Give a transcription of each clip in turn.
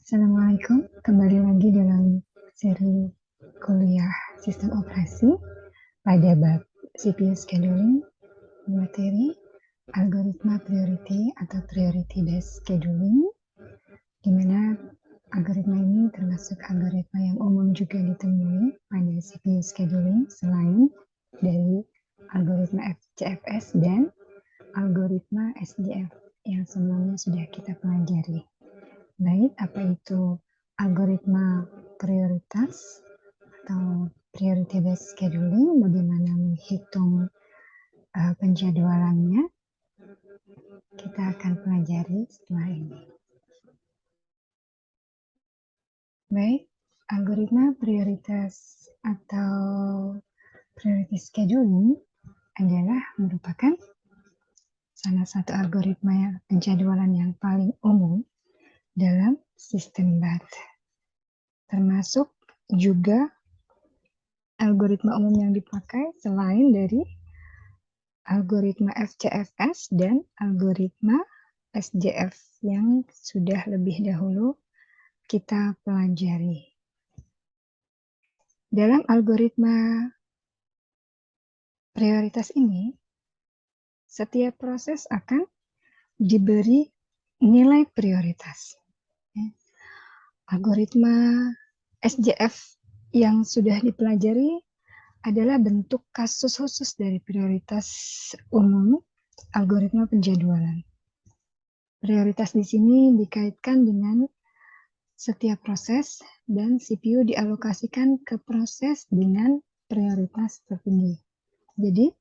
Assalamualaikum, kembali lagi dalam seri kuliah sistem operasi pada bab CPU scheduling, materi algoritma priority atau priority based scheduling, di mana algoritma ini termasuk algoritma yang umum juga ditemui pada CPU scheduling selain dari algoritma FCFS dan algoritma SDF yang sebelumnya sudah kita pelajari. Baik, apa itu algoritma prioritas atau priority based scheduling, bagaimana menghitung penjadwalannya, kita akan pelajari setelah ini. Baik, algoritma prioritas atau priority scheduling adalah merupakan salah satu algoritma penjadwalan yang paling umum dalam sistem BAT. Termasuk juga algoritma umum yang dipakai selain dari algoritma FCFS dan algoritma SDF yang sudah lebih dahulu kita pelajari. Dalam algoritma prioritas ini, setiap proses akan diberi nilai prioritas. Algoritma SDF yang sudah dipelajari adalah bentuk kasus khusus dari prioritas umum algoritma penjadwalan. Prioritas di sini dikaitkan dengan setiap proses dan CPU dialokasikan ke proses dengan prioritas tertinggi. Jadi,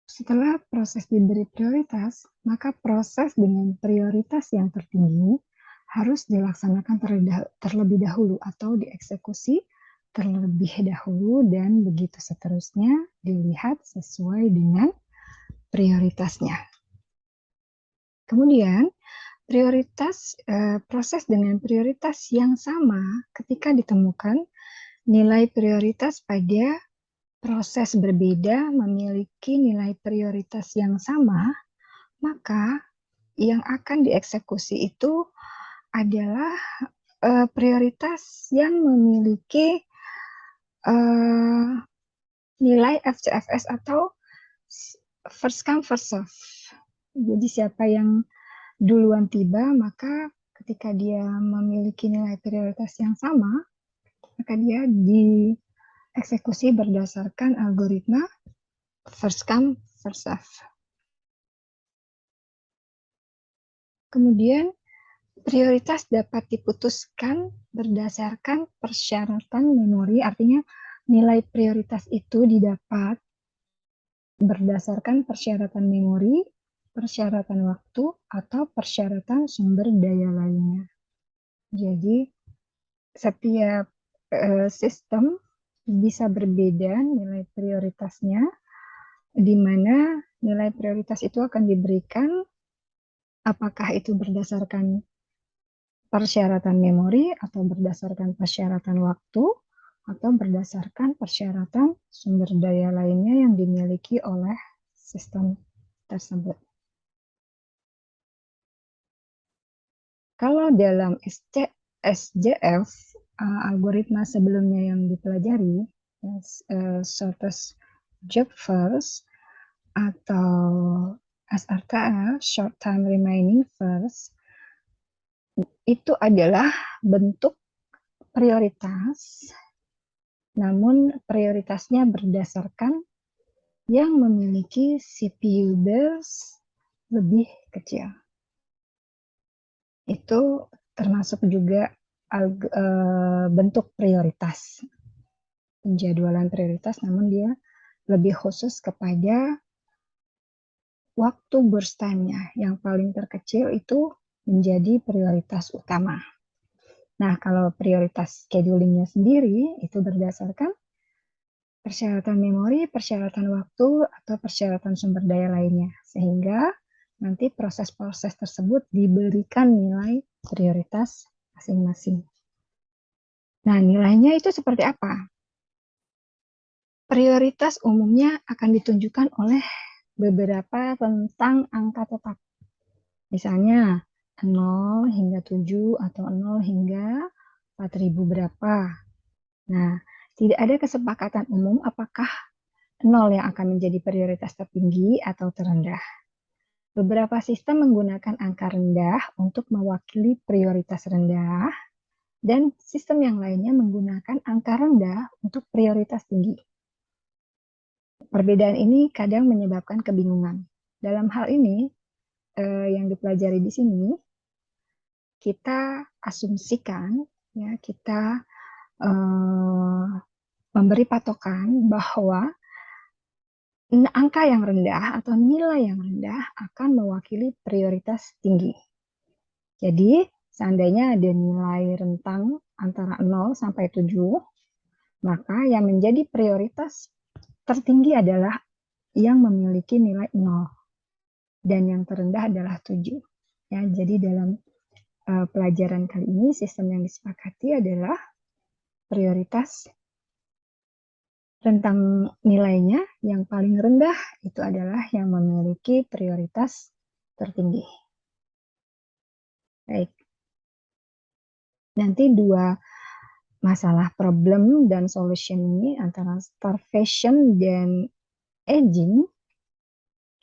setelah proses diberi prioritas, maka proses dengan prioritas yang tertinggi harus dilaksanakan terlebih dahulu atau dieksekusi terlebih dahulu dan begitu seterusnya dilihat sesuai dengan prioritasnya. Kemudian, proses dengan prioritas yang sama ketika ditemukan nilai prioritas pada proses berbeda memiliki nilai prioritas yang sama, maka yang akan dieksekusi itu adalah prioritas yang memiliki nilai FCFS atau first come first serve. Jadi siapa yang duluan tiba, maka ketika dia memiliki nilai prioritas yang sama, maka dia dieksekusi berdasarkan algoritma first come first serve. Kemudian prioritas dapat diputuskan berdasarkan persyaratan memori, artinya nilai prioritas itu didapat berdasarkan persyaratan memori, persyaratan waktu, atau persyaratan sumber daya lainnya. Jadi, setiap sistem bisa berbeda nilai prioritasnya, di mana nilai prioritas itu akan diberikan apakah itu berdasarkan persyaratan memori, atau berdasarkan persyaratan waktu, atau berdasarkan persyaratan sumber daya lainnya yang dimiliki oleh sistem tersebut. Kalau dalam SJF, algoritma sebelumnya yang dipelajari, shortest job first, atau SRTF, short time remaining first, itu adalah bentuk prioritas, namun prioritasnya berdasarkan yang memiliki CPU burst lebih kecil. Itu termasuk juga bentuk prioritas, penjadwalan prioritas, namun dia lebih khusus kepada waktu burst time-nya. Yang paling terkecil itu menjadi prioritas utama. Nah, kalau prioritas scheduling-nya sendiri itu berdasarkan persyaratan memori, persyaratan waktu, atau persyaratan sumber daya lainnya. Sehingga nanti proses-proses tersebut diberikan nilai prioritas masing-masing. Nah, nilainya itu seperti apa? Prioritas umumnya akan ditunjukkan oleh beberapa rentang angka tetap. Misalnya, 0 hingga 7 atau 0 hingga 4000 berapa. Nah, tidak ada kesepakatan umum apakah 0 yang akan menjadi prioritas tertinggi atau terendah. Beberapa sistem menggunakan angka rendah untuk mewakili prioritas rendah, dan sistem yang lainnya menggunakan angka rendah untuk prioritas tinggi. Perbedaan ini kadang menyebabkan kebingungan. Dalam hal ini, yang dipelajari di sini, kita asumsikan, ya, kita memberi patokan bahwa angka yang rendah atau nilai yang rendah akan mewakili prioritas tinggi. Jadi, seandainya ada nilai rentang antara 0 sampai 7, maka yang menjadi prioritas tertinggi adalah yang memiliki nilai 0 dan yang terendah adalah 7. Ya, jadi dalam pelajaran kali ini sistem yang disepakati adalah prioritas rentang nilainya yang paling rendah itu adalah yang memiliki prioritas tertinggi. Baik. Nanti dua masalah problem dan solution ini antara starvation dan aging,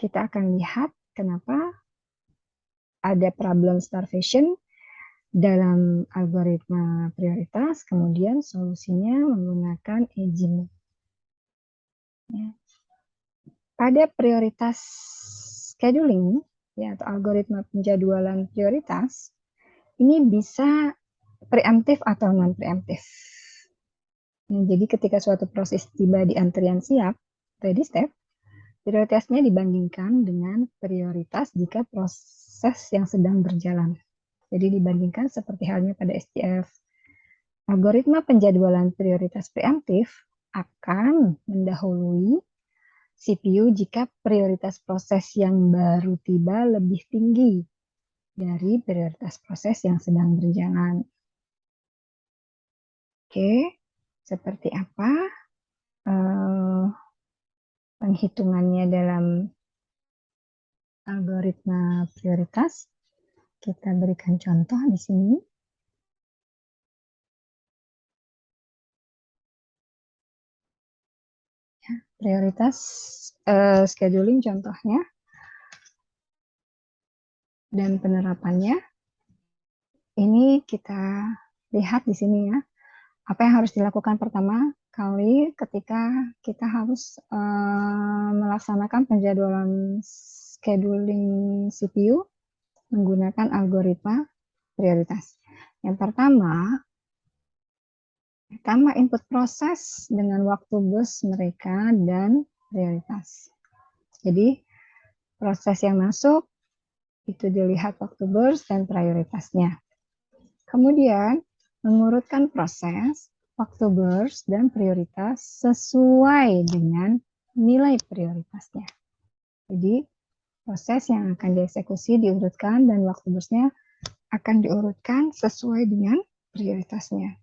kita akan lihat kenapa ada problem starvation dalam algoritma prioritas, kemudian solusinya menggunakan aging. Ya. Pada prioritas scheduling, ya, atau algoritma penjadwalan prioritas, ini bisa preemptif atau non-preemptif. Nah, jadi ketika suatu proses tiba di antrian siap, ready step, prioritasnya dibandingkan dengan prioritas jika proses yang sedang berjalan. Jadi dibandingkan seperti halnya pada STF. Algoritma penjadwalan prioritas preemptif akan mendahului CPU jika prioritas proses yang baru tiba lebih tinggi dari prioritas proses yang sedang berjalan. Oke, seperti apa penghitungannya dalam algoritma prioritas? Kita berikan contoh di sini. Ya, prioritas scheduling contohnya dan penerapannya. Ini kita lihat di sini ya. Apa yang harus dilakukan pertama kali ketika kita harus melaksanakan penjadwalan scheduling CPU menggunakan algoritma prioritas. Yang pertama input proses dengan waktu bus mereka dan prioritas. Jadi proses yang masuk itu dilihat waktu burst dan prioritasnya. Kemudian mengurutkan proses, waktu burst, dan prioritas sesuai dengan nilai prioritasnya. Jadi proses yang akan dieksekusi diurutkan dan waktu burstnya akan diurutkan sesuai dengan prioritasnya.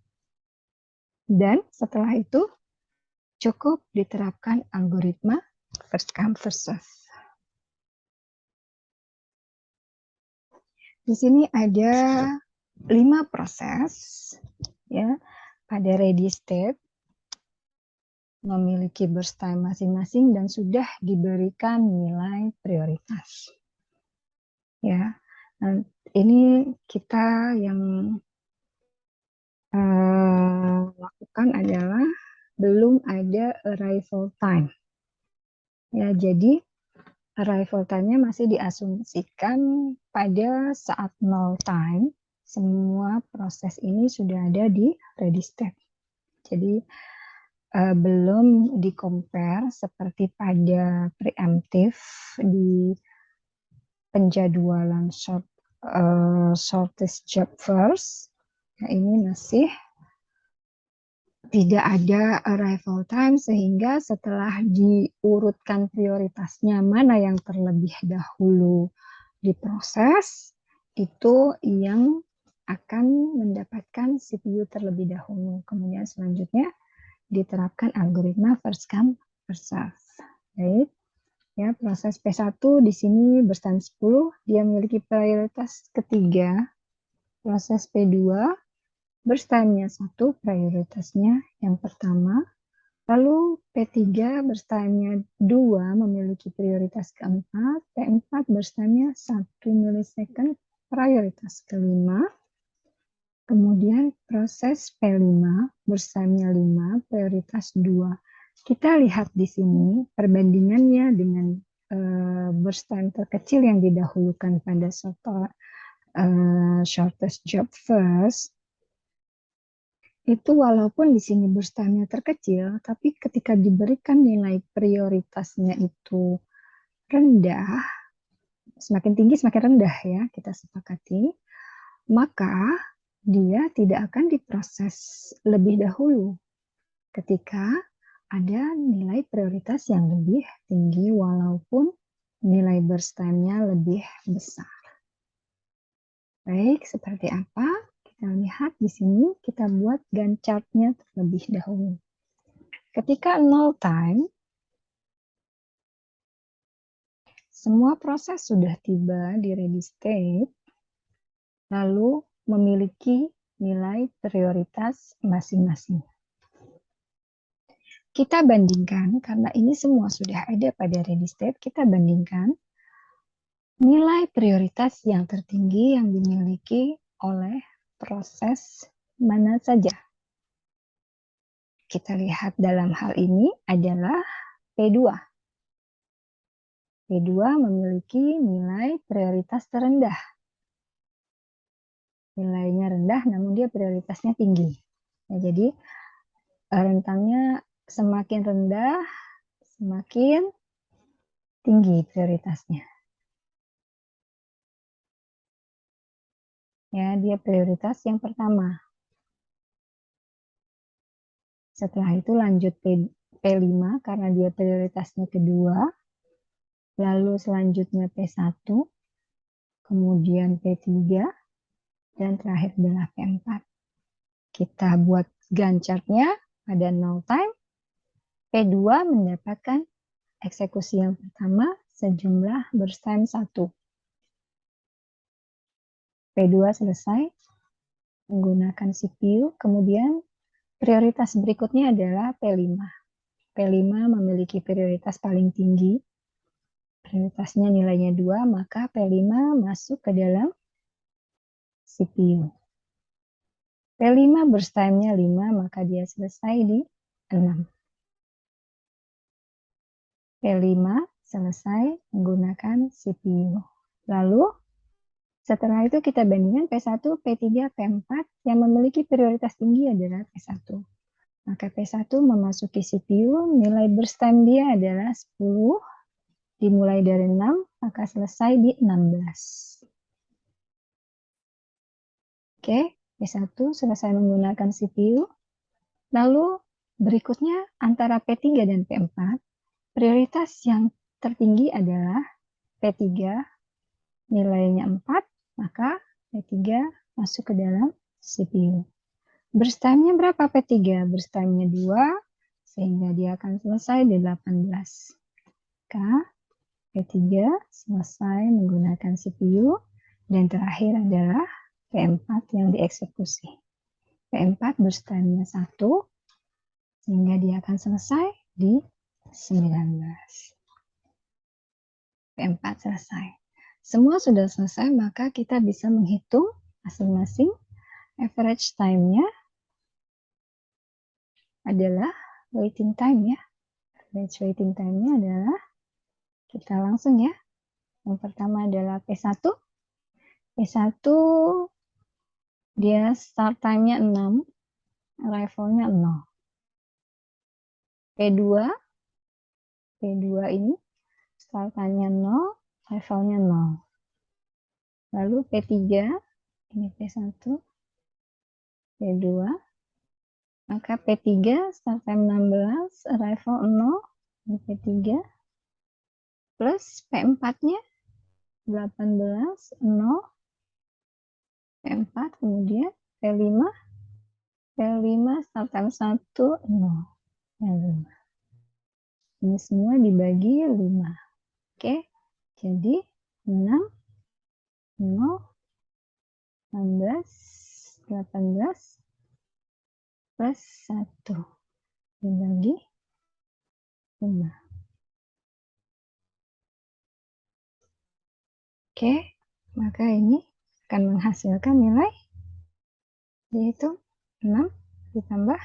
Dan setelah itu cukup diterapkan algoritma first come first serve. Di sini ada 5 proses ya pada ready step memiliki burst time masing-masing dan sudah diberikan nilai prioritas. Ya, nah, ini kita yang lakukan adalah belum ada arrival time. Ya, jadi arrival time-nya masih diasumsikan pada saat 0 time. Semua proses ini sudah ada di ready step. Jadi belum di-compare seperti pada preemptive di penjadwalan shortest job first. Nah, ini masih tidak ada arrival time sehingga setelah diurutkan prioritasnya mana yang terlebih dahulu diproses, itu yang akan mendapatkan CPU terlebih dahulu. Kemudian selanjutnya diterapkan algoritma first come first serve. Baik. Ya, proses P1 di sini berstime 10, dia memiliki prioritas ketiga. Proses P2 berstime-nya 1, prioritasnya yang pertama. Lalu P3 berstime-nya 2, memiliki prioritas keempat. P4 berstime-nya 1 milisecond, prioritas kelima. Kemudian proses P5 berstime-nya 5, prioritas 2. Kita lihat di sini perbandingannya dengan burst time terkecil yang didahulukan pada shortest job first. Itu walaupun di sini burst time-nya terkecil, tapi ketika diberikan nilai prioritasnya itu rendah, semakin tinggi semakin rendah ya, kita sepakati, maka dia tidak akan diproses lebih dahulu ketika ada nilai prioritas yang lebih tinggi walaupun nilai burst time-nya lebih besar. Baik, seperti apa? Kita lihat di sini, kita buat Gantt chart-nya terlebih dahulu. Ketika 0 time, semua proses sudah tiba di ready state, lalu memiliki nilai prioritas masing-masing. Kita bandingkan, karena ini semua sudah ada pada ready state, kita bandingkan nilai prioritas yang tertinggi yang dimiliki oleh proses mana saja. Kita lihat dalam hal ini adalah P2. P2 memiliki nilai prioritas terendah. Nilainya rendah namun dia prioritasnya tinggi. Ya, jadi rentangnya semakin rendah, semakin tinggi prioritasnya. Ya, dia prioritas yang pertama. Setelah itu lanjut P5 karena dia prioritasnya kedua. Lalu selanjutnya P1, kemudian P3, dan terakhir adalah P4. Kita buat Gantt chart-nya pada 0 time. P2 mendapatkan eksekusi yang pertama sejumlah burst time 1. P2 selesai menggunakan CPU, kemudian prioritas berikutnya adalah P5. P5 memiliki prioritas paling tinggi, prioritasnya nilainya 2, maka P5 masuk ke dalam CPU. P5 burst time-nya 5, maka dia selesai di 6. P5 selesai menggunakan CPU. Lalu, setelah itu kita bandingkan P1, P3, P4 yang memiliki prioritas tinggi adalah P1. Maka P1 memasuki CPU, nilai burst time dia adalah 10, dimulai dari 6, maka selesai di 16. Oke, P1 selesai menggunakan CPU. Lalu berikutnya antara P3 dan P4, prioritas yang tertinggi adalah P3, nilainya 4, maka P3 masuk ke dalam CPU. Burst time-nya berapa P3? Burst time-nya 2, sehingga dia akan selesai di 18. Maka P3 selesai menggunakan CPU, dan terakhir adalah P4 yang dieksekusi. P4 burst time-nya 1, sehingga dia akan selesai di 19. P4 selesai. Semua sudah selesai, maka kita bisa menghitung masing-masing average time-nya adalah waiting time ya. Average waiting time-nya adalah, kita langsung ya. Yang pertama adalah P1. P1 dia start time-nya 6, arrival-nya 0. P2 ini start time-nya 0, arrival-nya 0. Lalu P3, ini P1, P2, maka P3 start time 16, arrival 0, ini P3, plus P4-nya 18, 0, P4, kemudian P5 start time 1, 0. P5. Ini semua dibagi 5. Oke, jadi 6, 0, 16, 18, plus 1 dibagi 5. Oke, maka ini akan menghasilkan nilai yaitu 6 ditambah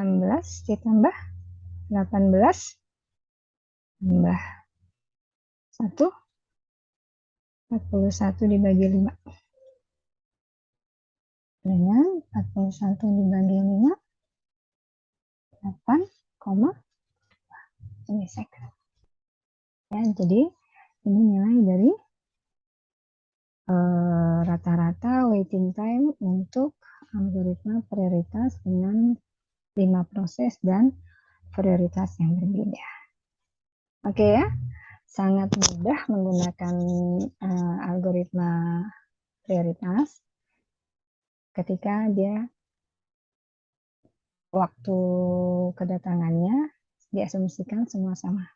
16 ditambah 18 tambah 1, 41 dibagi 5. Dengan 41 dibagi 5, 8, milisekund. Ya, jadi ini nilai dari rata-rata waiting time untuk algoritma prioritas dengan 5 proses dan prioritas yang berbeda. Oke ya, sangat mudah menggunakan algoritma prioritas ketika dia waktu kedatangannya diasumsikan semua sama.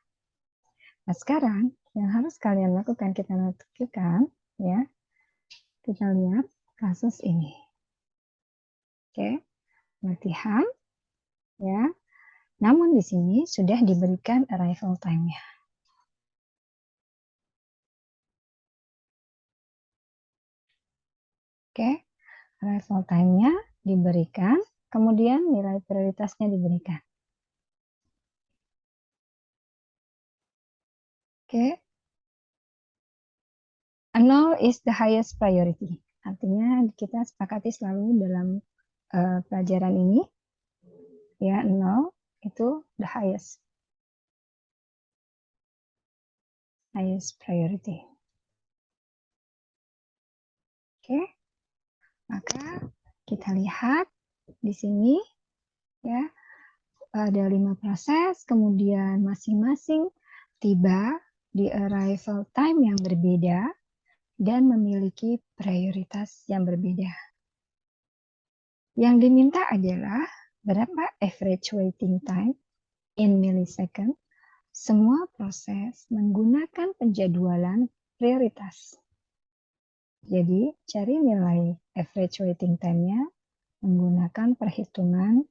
Nah, sekarang yang harus kalian lakukan, kita lakukan ya, kita lihat kasus ini. Oke, latihan ya. Namun di sini sudah diberikan arrival time-nya. Oke, arrival time-nya diberikan, kemudian nilai prioritasnya diberikan. Oke, 0 is the highest priority. Artinya kita sepakati selalu dalam pelajaran ini, ya 0 itu the highest priority. Oke, maka kita lihat di sini ya ada 5 proses, kemudian masing-masing tiba di arrival time yang berbeda dan memiliki prioritas yang berbeda. Yang diminta adalah berapa average waiting time in millisecond. Semua proses menggunakan penjadwalan prioritas. Jadi, cari nilai average waiting time-nya menggunakan perhitungan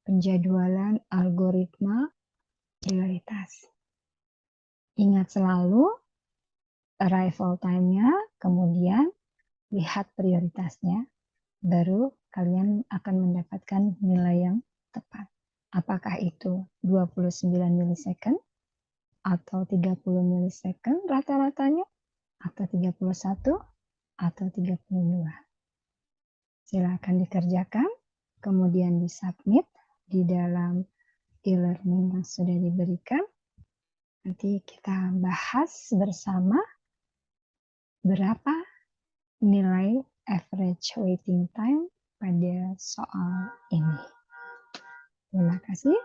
penjadwalan algoritma prioritas. Ingat selalu arrival time-nya, kemudian lihat prioritasnya, baru kalian akan mendapatkan nilai yang tepat. Apakah itu 29 milisekund atau 30 milisekund rata-ratanya, atau 31 atau 32. Silakan dikerjakan, kemudian disubmit di dalam e-learning yang sudah diberikan. Nanti kita bahas bersama berapa nilai average waiting time pada soal ini. Terima kasih.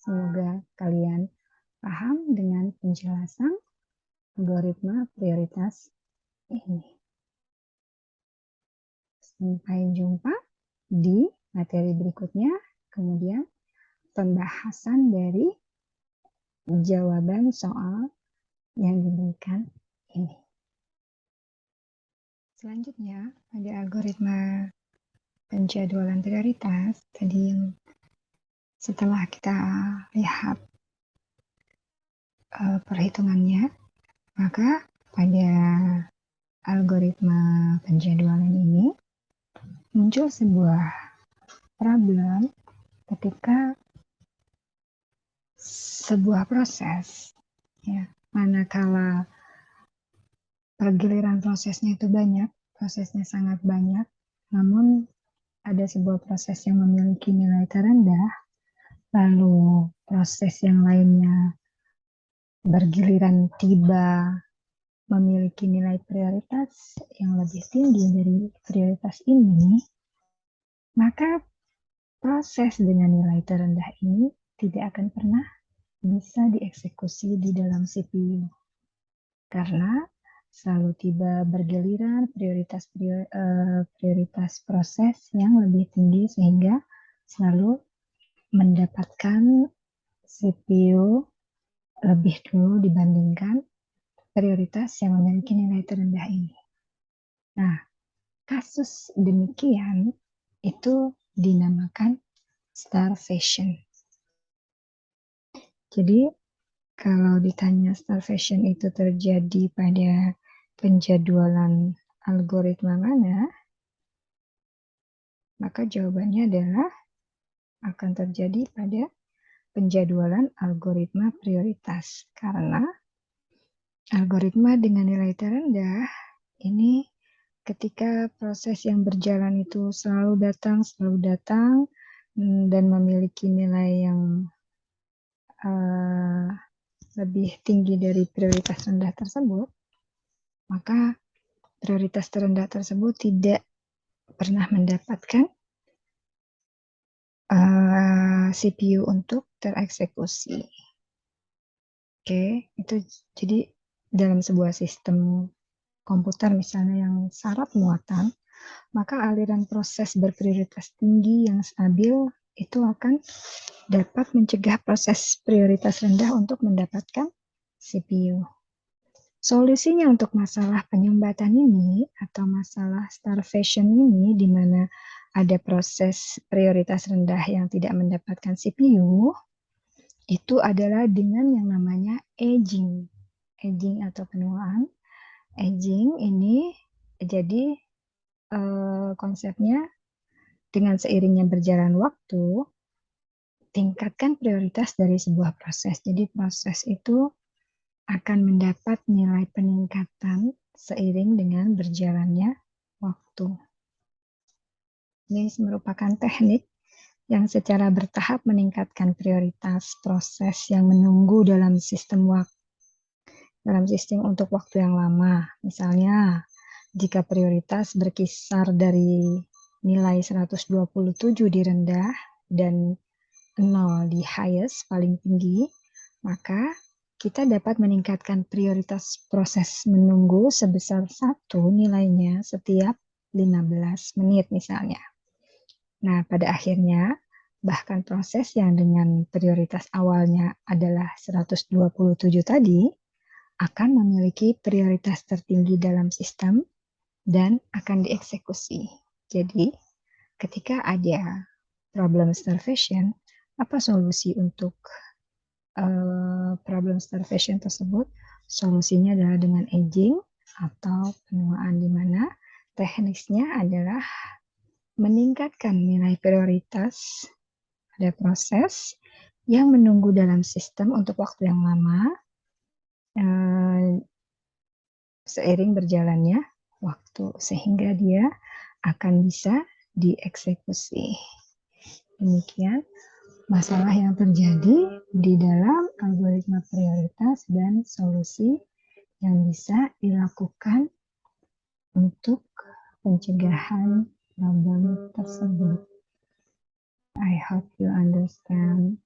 Semoga kalian paham dengan penjelasan algoritma prioritas ini. Sampai jumpa di materi berikutnya, kemudian pembahasan dari jawaban soal yang diberikan ini. Selanjutnya, pada algoritma penjadwalan prioritas, tadi setelah kita lihat perhitungannya, maka pada algoritma penjadwalan ini muncul sebuah problem ketika sebuah proses, ya, manakala pergiliran prosesnya itu banyak, prosesnya sangat banyak, namun ada sebuah proses yang memiliki nilai terendah, lalu proses yang lainnya bergiliran tiba memiliki nilai prioritas yang lebih tinggi dari prioritas ini, maka proses dengan nilai terendah ini tidak akan pernah bisa dieksekusi di dalam CPU. Karena selalu tiba bergiliran prioritas proses yang lebih tinggi sehingga selalu mendapatkan CPU lebih dulu dibandingkan prioritas yang memiliki nilai terendah ini. Nah, kasus demikian itu dinamakan starvation. Jadi, kalau ditanya starvation itu terjadi pada penjadwalan algoritma mana, maka jawabannya adalah akan terjadi pada penjadwalan algoritma prioritas. Karena algoritma dengan nilai terendah ini ketika proses yang berjalan itu selalu datang, dan memiliki nilai yang lebih tinggi dari prioritas rendah tersebut, maka prioritas terendah tersebut tidak pernah mendapatkan CPU untuk tereksekusi. Oke, itu jadi dalam sebuah sistem komputer misalnya yang syarat muatan, maka aliran proses berprioritas tinggi yang stabil itu akan dapat mencegah proses prioritas rendah untuk mendapatkan CPU. Solusinya untuk masalah penyumbatan ini atau masalah starvation ini di mana ada proses prioritas rendah yang tidak mendapatkan CPU, itu adalah dengan yang namanya aging. Aging atau penuaan. Aging ini jadi konsepnya dengan seiringnya berjalan waktu, tingkatkan prioritas dari sebuah proses. Jadi proses itu akan mendapat nilai peningkatan seiring dengan berjalannya waktu. Ini merupakan teknik yang secara bertahap meningkatkan prioritas proses yang menunggu dalam sistem untuk waktu yang lama. Misalnya, jika prioritas berkisar dari nilai 127 di rendah dan 0 di highest, paling tinggi, maka kita dapat meningkatkan prioritas proses menunggu sebesar 1 nilainya setiap 15 menit misalnya. Nah, pada akhirnya, bahkan proses yang dengan prioritas awalnya adalah 127 tadi, akan memiliki prioritas tertinggi dalam sistem dan akan dieksekusi. Jadi, ketika ada problem starvation, apa solusi untuk problem starvation tersebut? Solusinya adalah dengan aging atau penuaan, di mana teknisnya adalah meningkatkan nilai prioritas pada proses yang menunggu dalam sistem untuk waktu yang lama seiring berjalannya waktu, sehingga dia akan bisa dieksekusi. Demikian masalah yang terjadi di dalam algoritma prioritas dan solusi yang bisa dilakukan untuk pencegahan problem tersebut. I hope you understand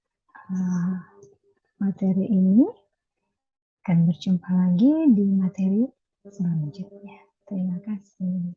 materi ini. Akan berjumpa lagi di materi selanjutnya. Terima kasih.